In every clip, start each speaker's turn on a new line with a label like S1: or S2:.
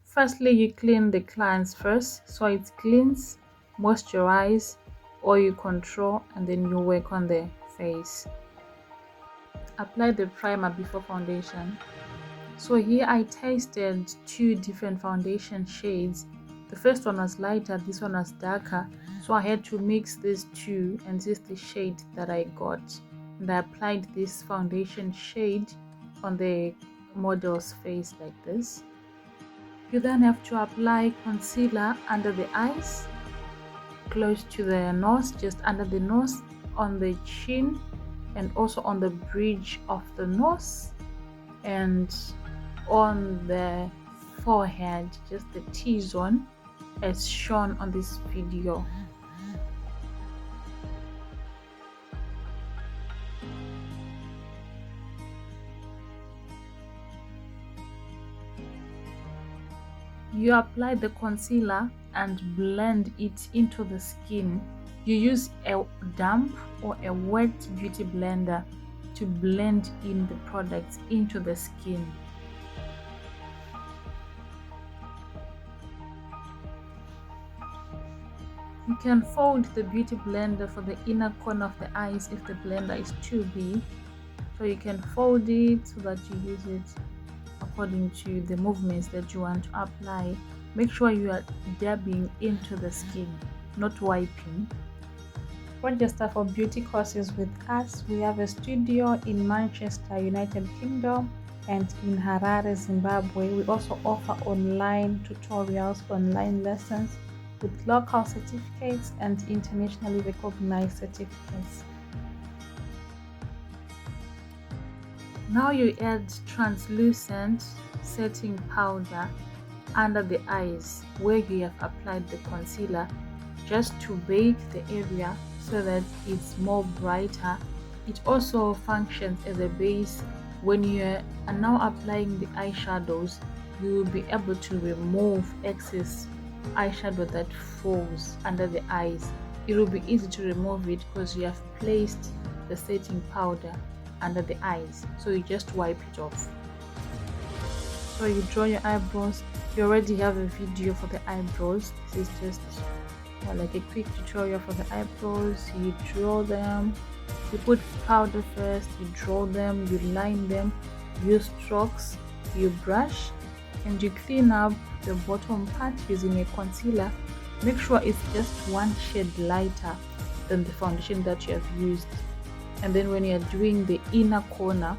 S1: Firstly, you clean the clients first, so it cleans, moisturize, oil control, and then you work on the face. Apply the primer before foundation. So here I tested two different foundation shades. The first one was lighter, this one was darker, so I had to mix these two, and this is the shade that I got, and I applied this foundation shade on the model's face like this. You then have to apply concealer under the eyes, close to the nose, just under the nose, on the chin, and also on the bridge of the nose, and on the forehead, just the T-zone as shown on this video. You apply the concealer and blend it into the skin. You use a damp or a wet beauty blender to blend in the products into the skin. You can fold the beauty blender for the inner corner of the eyes if the blender is too big. So you can fold it so that you use it according to the movements that you want to apply. Make sure you are dabbing into the skin, not wiping. Register for beauty courses with us. We have a studio in Manchester, United Kingdom, and in Harare, Zimbabwe. We also offer online tutorials, online lessons with local certificates and internationally recognized certificates. Now you add translucent setting powder under the eyes where you have applied the concealer, just to bake the area so that it's more brighter. It also functions as a base. When you are now applying the eyeshadows, you will be able to remove excess eyeshadow that falls under the eyes. It will be easy to remove it because you have placed the setting powder under the eyes, so you just wipe it off. So you draw your eyebrows. You already have a video for the eyebrows. This is just like a quick tutorial for the eyebrows. You draw them, you put powder first, you draw them, you line them, use strokes, you brush, and you clean up the bottom part using a concealer. Make sure it's just one shade lighter than the foundation that you have used. And then when you're doing the inner corner,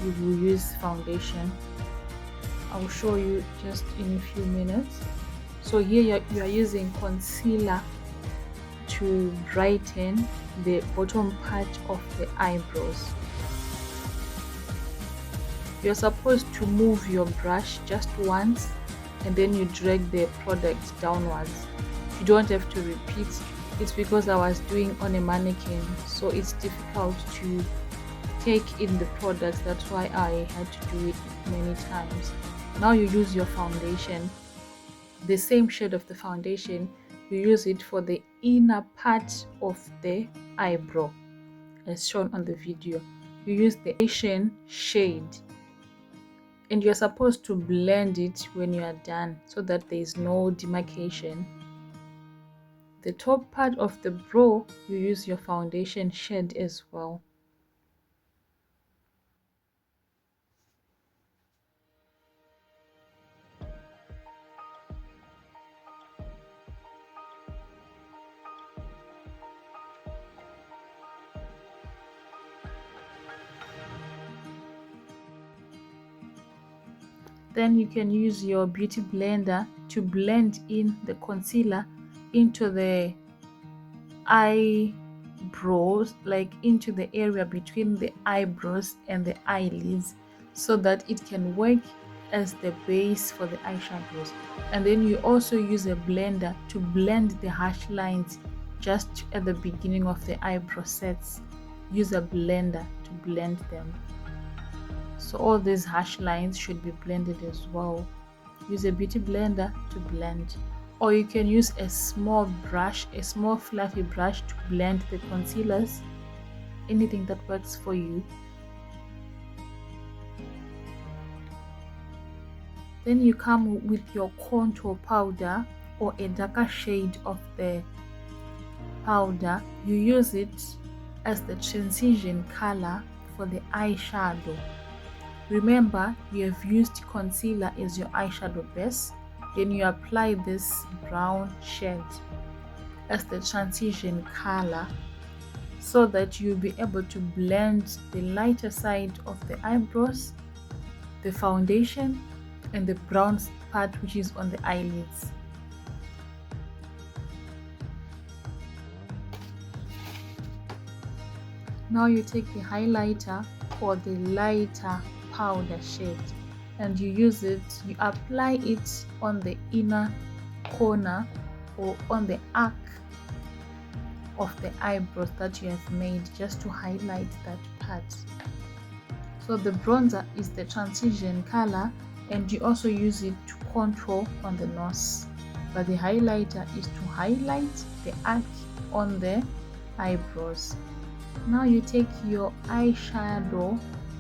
S1: you will use foundation. I'll show you just in a few minutes. So here you are using concealer to brighten the bottom part of the eyebrows. You're supposed to move your brush just once, and then you drag the product downwards. You don't have to repeat. It's because I was doing on a mannequin, so it's difficult to take in the products. That's why I had to do it many times. Now you use your foundation, the same shade of the foundation. You use it for the inner part of the eyebrow as shown on the video. You use the Asian shade, and you're supposed to blend it when you are done so that there is no demarcation. The top part of the brow, you use your foundation shade as well. Then you can use your beauty blender to blend in the concealer into the eyebrows, like into the area between the eyebrows and the eyelids, so that it can work as the base for the eyeshadows. And then you also use a blender to blend the harsh lines just at the beginning of the eyebrow sets. Use a blender to blend them. So all these harsh lines should be blended as well. Use a beauty blender to blend. Or you can use a small brush, a small fluffy brush to blend the concealers. Anything that works for you. Then you come with your contour powder or a darker shade of the powder. You use it as the transition color for the eyeshadow. Remember, you have used concealer as your eyeshadow base. Then you apply this brown shade as the transition color so that you'll be able to blend the lighter side of the eyebrows, the foundation, and the brown part which is on the eyelids. Now you take the highlighter or the lighter powder shade and you use it, you apply it on the inner corner or on the arc of the eyebrows that you have made, just to highlight that part. So the bronzer is the transition color and you also use it to contour on the nose, but the highlighter is to highlight the arc on the eyebrows. Now you take your eyeshadow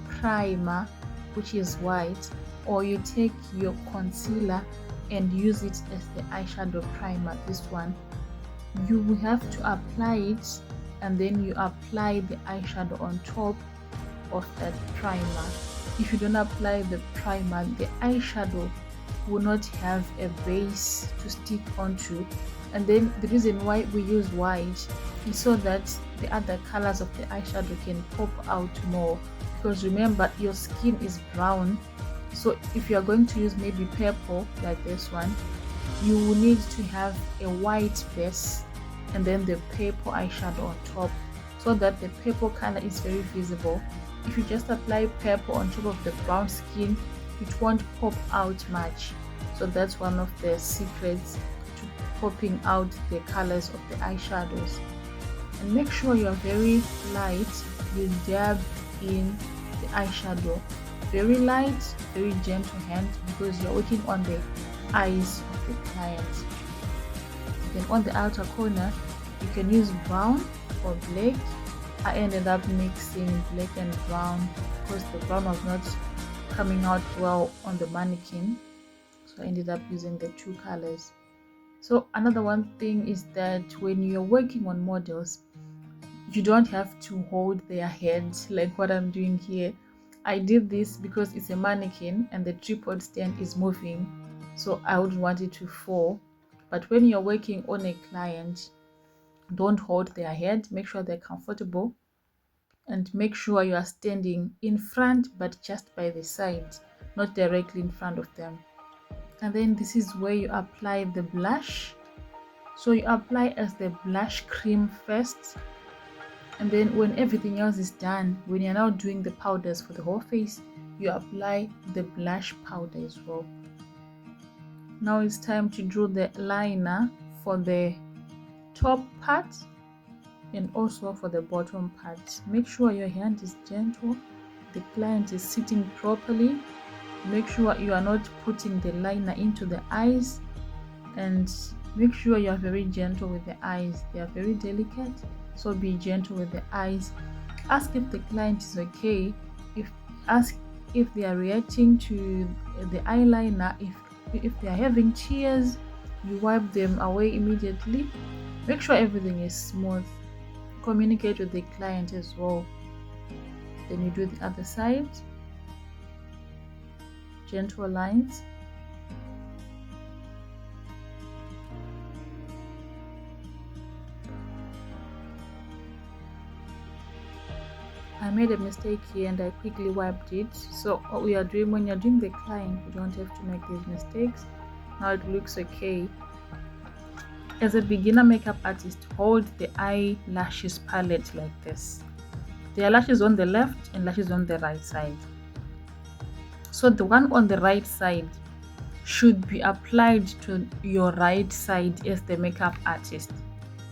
S1: primer, which is white, or you take your concealer and use it as the eyeshadow primer. This one, you will have to apply it and then you apply the eyeshadow on top of that primer. If you don't apply the primer, the eyeshadow will not have a base to stick onto. And then the reason why we use white is so that the other colors of the eyeshadow can pop out more, because remember your skin is brown. So if you are going to use maybe purple like this one, you will need to have a white base and then the purple eyeshadow on top so that the purple color is very visible. If you just apply purple on top of the brown skin, it won't pop out much. So that's one of the secrets to popping out the colors of the eyeshadows. And make sure you are very light. You dab in the eyeshadow, very light, very gentle hand, because you're working on the eyes of the client. Then on the outer corner, you can use brown or black. I ended up mixing black and brown because the brown was not coming out well on the mannequin, so I ended up using the two colors. So another one thing is that when you're working on models, you don't have to hold their head like what I'm doing here. I did this because it's a mannequin and the tripod stand is moving, so I wouldn't want it to fall. But when you're working on a client, don't hold their head. Make sure they're comfortable and make sure you are standing in front but just by the side, not directly in front of them. And then this is where you apply the blush. So you apply as the blush cream first, and then when everything else is done, when you're now doing the powders for the whole face, you apply the blush powder as well. Now it's time to draw the liner for the top part and also for the bottom part. Make sure your hand is gentle, the client is sitting properly. Make sure you are not putting the liner into the eyes, and make sure you are very gentle with the eyes. They are very delicate, so be gentle with the eyes. Ask if the client is okay. Ask if they are reacting to the eyeliner. If they are having tears, you wipe them away immediately. Make sure everything is smooth. Communicate with the client as well. Then you do the other side. Gentle lines. I made a mistake here and I quickly wiped it. So what we are doing, when you're doing the client, you don't have to make these mistakes. Now it looks okay. As a beginner makeup artist, hold the eyelashes palette like this. There are lashes on the left and lashes on the right side. So the one on the right side should be applied to your right side as the makeup artist,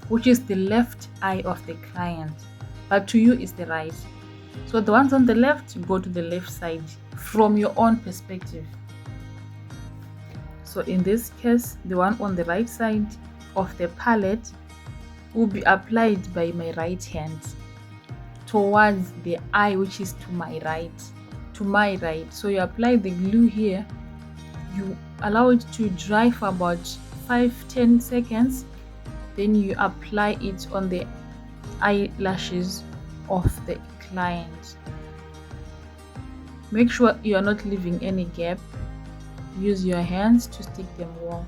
S1: which is the left eye of the client, but to you is the right. So the ones on the left go to the left side from your own perspective. So in this case, the one on the right side of the palette will be applied by my right hand towards the eye, which is to my right. So you apply the glue here, You allow it to dry for about 5-10 seconds, then you apply it on the eyelashes of the client. Make sure you are not leaving any gap. Use your hands to stick them well.